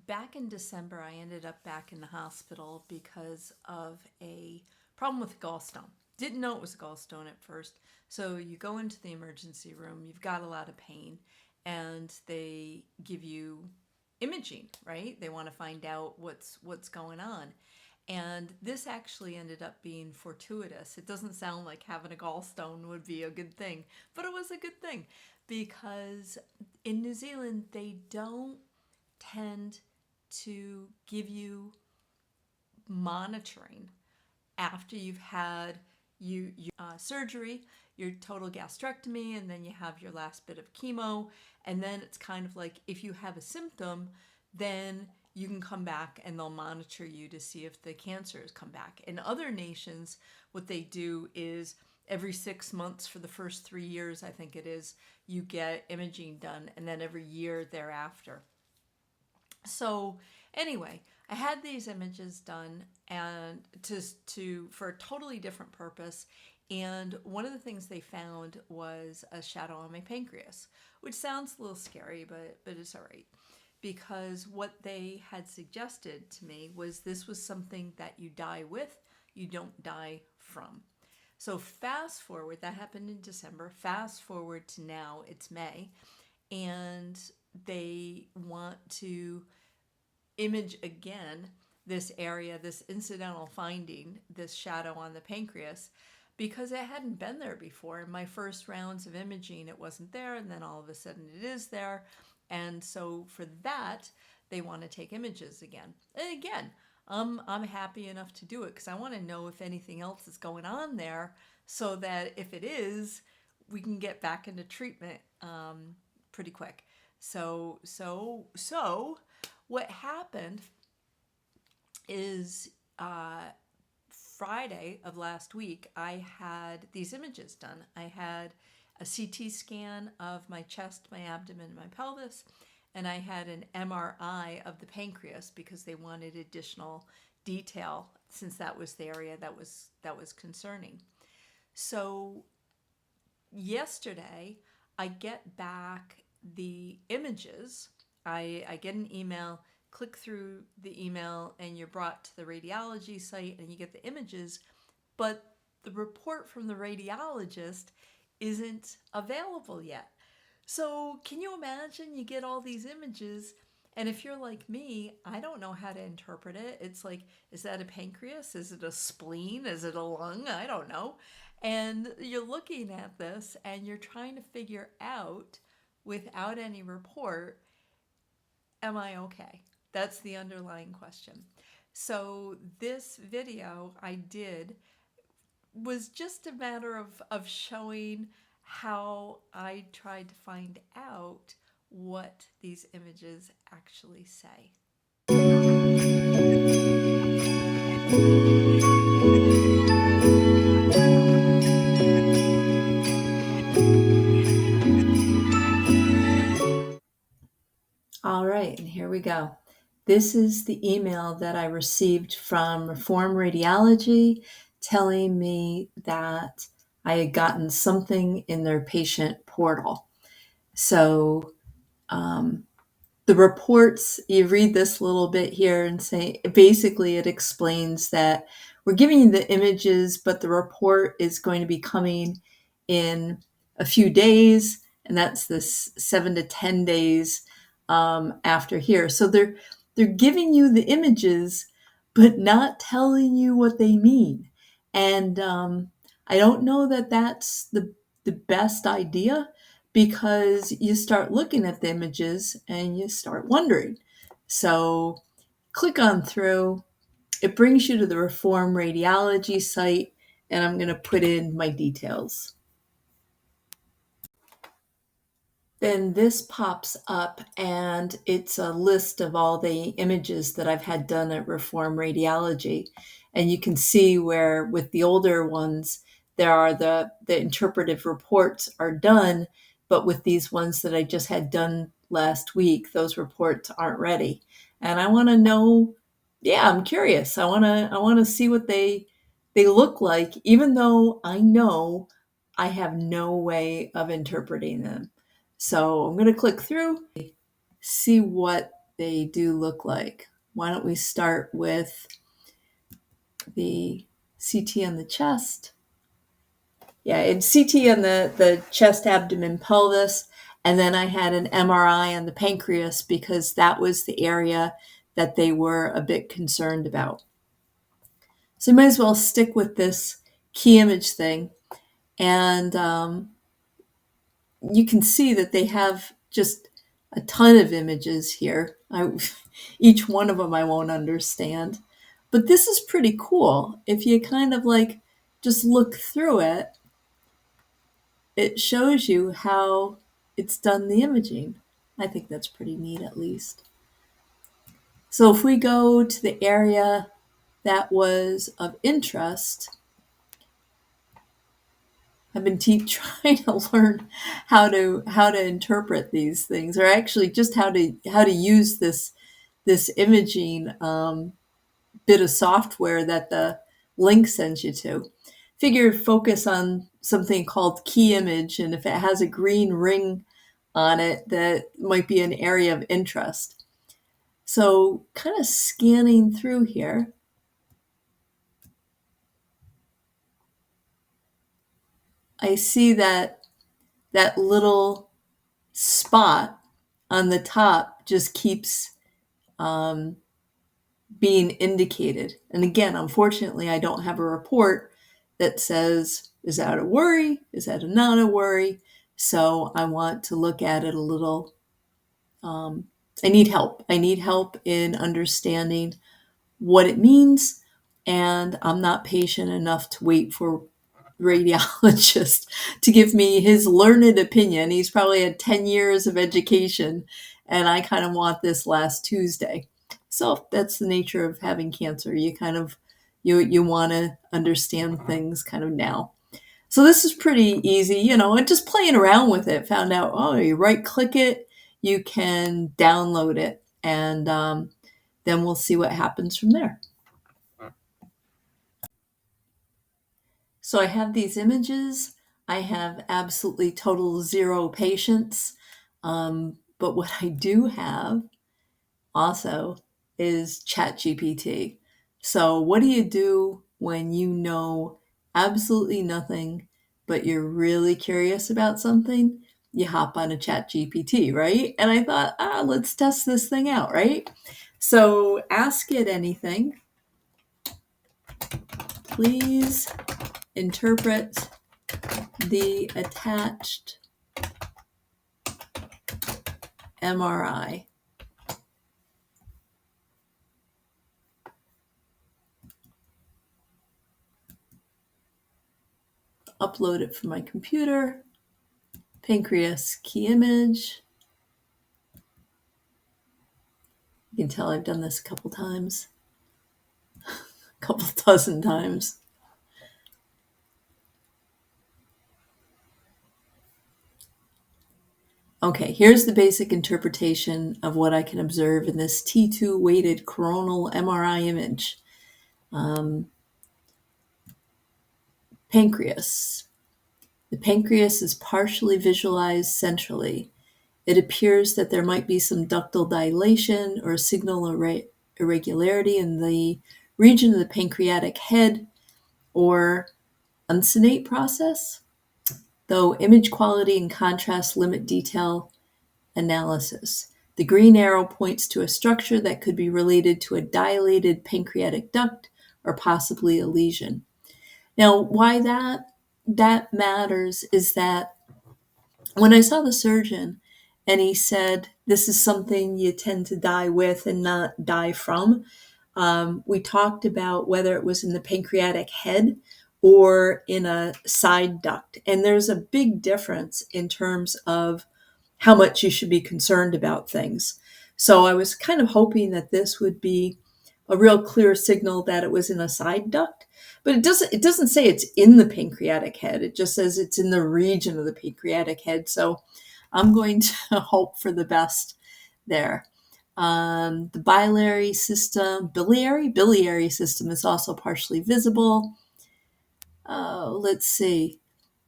Back in December, I ended up back in the hospital because of a problem with a gallstone. Didn't know it was a gallstone at first. So you go into the emergency room, you've got a lot of pain, and they give you imaging, right? They want to find out what's going on. And this actually ended up being fortuitous. It doesn't sound like having a gallstone would be a good thing, but it was a good thing because in New Zealand, they don't tend to give you monitoring after you've had surgery, your total gastrectomy, and then you have your last bit of chemo. And then it's kind of like if you have a symptom, then you can come back and they'll monitor you to see if the cancer has come back. In other nations, what they do is every 6 months for the first 3 years, I think it is, you get imaging done, and then every year thereafter. So anyway, I had these images done and to for a totally different purpose. And one of the things they found was a shadow on my pancreas, which sounds a little scary, but it's all right. Because what they had suggested to me was this was something that you die with, you don't die from. So fast forward, that happened in December. Fast forward to now, it's May, and they want to image again this area, this incidental finding, this shadow on the pancreas, because it hadn't been there before. In my first rounds of imaging, it wasn't there, and then all of a sudden it is there. And so for that, they want to take images again. And again, I'm happy enough to do it because I want to know if anything else is going on there so that if it is, we can get back into treatment pretty quick. So what happened is Friday of last week, I had these images done. I had a CT scan of my chest, my abdomen, and my pelvis, and I had an MRI of the pancreas because they wanted additional detail since that was the area that was concerning. So yesterday, I get back the images. I get an email, click through the email, and you're brought to the radiology site and you get the images, but the report from the radiologist isn't available yet. So can you imagine you get all these images, and if you're like me, I don't know how to interpret it. It's like, is that a pancreas? Is it a spleen? Is it a lung? I don't know. And you're looking at this and you're trying to figure out, without any report, am I okay? That's the underlying question. So this video I did was just a matter of showing how I tried to find out what these images actually say. All right, and here we go. This is the email that I received from Reform Radiology telling me that I had gotten something in their patient portal. So the reports, you read this little bit here and say, basically it explains that we're giving you the images, but the report is going to be coming in a few days, and that's this 7 to 10 days after here. So they're giving you the images, but not telling you what they mean. And I don't know that that's the best idea, because you start looking at the images and you start wondering. So click on through. It brings you to the Reform Radiology site, and I'm going to put in my details. Then this pops up, and it's a list of all the images that I've had done at Reform Radiology. And you can see where with the older ones, there are the interpretive reports are done, but with these ones that I just had done last week, those reports aren't ready. And I want to know, yeah, I'm curious. I want to see what they look like, even though I know I have no way of interpreting them. So I'm going to click through, see what they do look like. Why don't we start with the CT on the chest? Yeah, it's CT on the chest, abdomen, pelvis, and then I had an MRI on the pancreas because that was the area that they were a bit concerned about. So you might as well stick with this key image thing. And you can see that they have just a ton of images here. Each one of them I won't understand. But this is pretty cool. If you kind of like just look through it, it shows you how it's done the imaging. I think that's pretty neat, at least. So if we go to the area that was of interest, I've been trying to learn how to interpret these things, or actually just how to use this imaging bit of software that the link sends you to. Figure focus on something called key image, and if it has a green ring on it, that might be an area of interest. So kind of scanning through here, I see that little spot on the top just keeps being indicated. And again, unfortunately, I don't have a report that says, is that a worry? Is that not a worry? So I want to look at it a little. I need help. I need help in understanding what it means. And I'm not patient enough to wait for radiologist to give me his learned opinion. He's probably had 10 years of education, and I kind of want this last Tuesday. So that's the nature of having cancer. You kind of you want to understand things kind of now. So this is pretty easy, and just playing around with it, found out, oh, you right click it, you can download it, and then we'll see what happens from there. So I have these images. I have absolutely total zero patience. But what I do have also is ChatGPT. So what do you do when you know absolutely nothing, but you're really curious about something? You hop on a ChatGPT, right? And I thought, let's test this thing out, right? So ask it anything. Please interpret the attached MRI. Upload it from my computer. Pancreas key image. You can tell I've done this a couple times, a couple dozen times. Okay, here's the basic interpretation of what I can observe in this T2 weighted coronal MRI image. Pancreas. The pancreas is partially visualized centrally. It appears that there might be some ductal dilation or signal irregularity in the region of the pancreatic head or uncinate process, though image quality and contrast limit detail analysis. The green arrow points to a structure that could be related to a dilated pancreatic duct or possibly a lesion. Now, why that matters is that when I saw the surgeon and he said, this is something you tend to die with and not die from, we talked about whether it was in the pancreatic head or in a side duct. And there's a big difference in terms of how much you should be concerned about things. So I was kind of hoping that this would be a real clear signal that it was in a side duct. But it doesn't say it's in the pancreatic head. It just says it's in the region of the pancreatic head. So I'm going to hope for the best there. The biliary system is also partially visible. Let's see.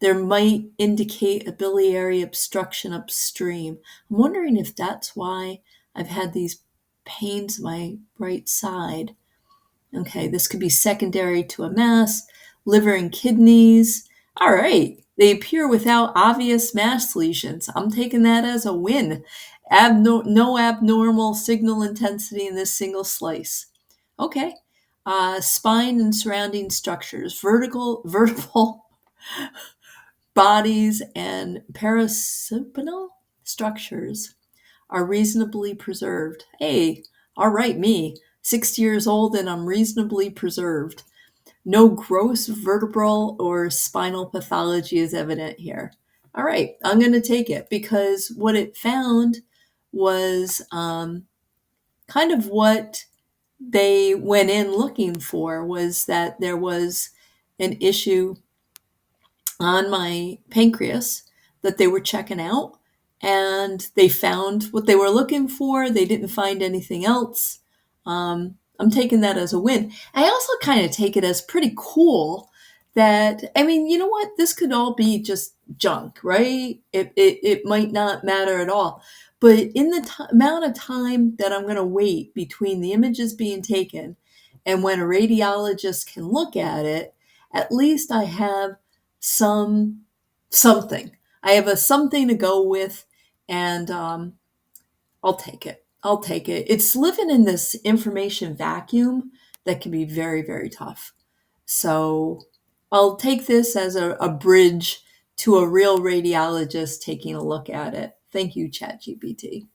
There might indicate a biliary obstruction upstream. I'm wondering if that's why I've had these pains my right side. Okay, this could be secondary to a mass, liver and kidneys. All right, they appear without obvious mass lesions. I'm taking that as a win. No abnormal signal intensity in this single slice. Okay, spine and surrounding structures, vertebral bodies and paracipinal structures are reasonably preserved. Hey, all right, me, 60 years old and I'm reasonably preserved. No gross vertebral or spinal pathology is evident here. All right, I'm going to take it because what it found was kind of what they went in looking for, was that there was an issue on my pancreas that they were checking out, and they found what they were looking for. They didn't find anything else. I'm taking that as a win. I also kind of take it as pretty cool that, I mean, you know what? This could all be just junk, right? It might not matter at all. But in the amount of time that I'm going to wait between the images being taken and when a radiologist can look at it, at least I have something. I have a something to go with, and I'll take it. I'll take it. It's living in this information vacuum that can be very, very tough. So I'll take this as a bridge to a real radiologist taking a look at it. Thank you, ChatGPT.